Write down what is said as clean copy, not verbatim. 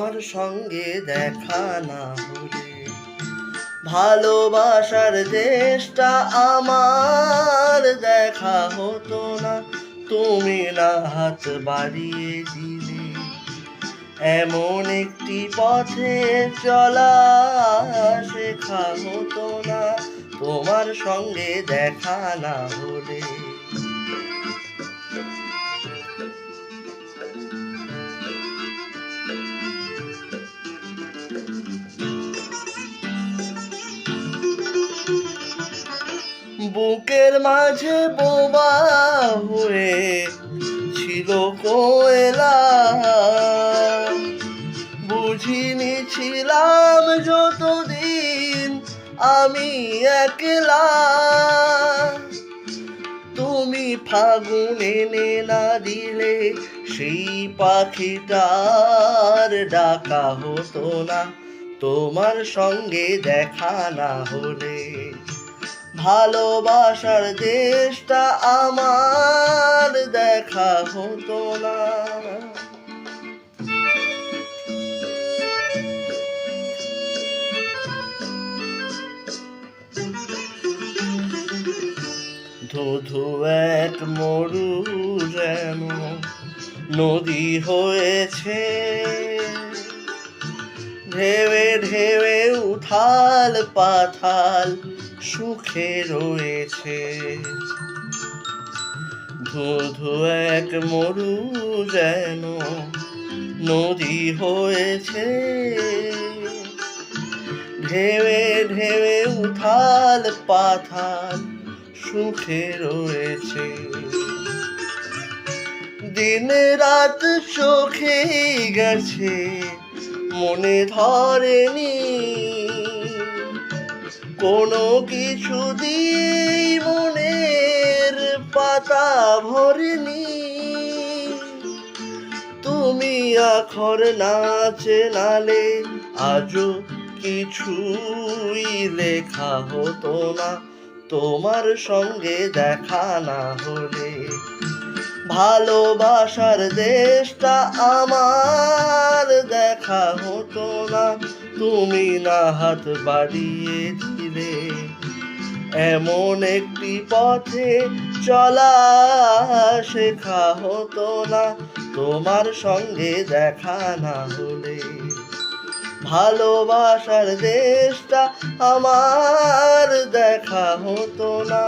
তোমার সঙ্গে দেখা না হলে ভালোবাসার দেশটা আমার দেখা হতো না। তুমি না হাত বাড়িয়ে দিলে এমন একটি পথে চলা শেখা হতো না তোমার সঙ্গে দেখা না হলে। বুকের মাঝে বোবা হয়ে ছিল কোয়েলা, বুঝিনি ছিলাম যতদিন আমি একলা। তুমি ফাগুন এনে না দিলে সেই পাখিটার ডাকা হতো না তোমার সঙ্গে দেখা না হলে। ভালোবাসার দেশটা আমার দেখা হতো না। ধুধু এক মরু যেন নদী হয়েছে, ঢেউে ঢেউে উথাল পাথাল সুখে রয়েছে। ধুধু এক মরু যেন নদী হয়েছে, ঢেউে ঢেউে উথাল পাথাল সুখে রয়েছে। দিন রাত চোখে গেছে মনে ধরেনি, কোনো কিছু দিয়ে মনের পাতা ভরেনি। তুমি আখর নাচে নালে আজও কিছুই লেখা হতো না তোমার সঙ্গে দেখা না হলে। ভালোবাসার দেশটা আমার দেখা হতো না তুমি না হাত বাড়িয়ে দিলে এমন একটি পথে চলা শেখা হতো না তোমার সঙ্গে দেখা না হলে। ভালোবাসার দেশটা আমার দেখা হতো না।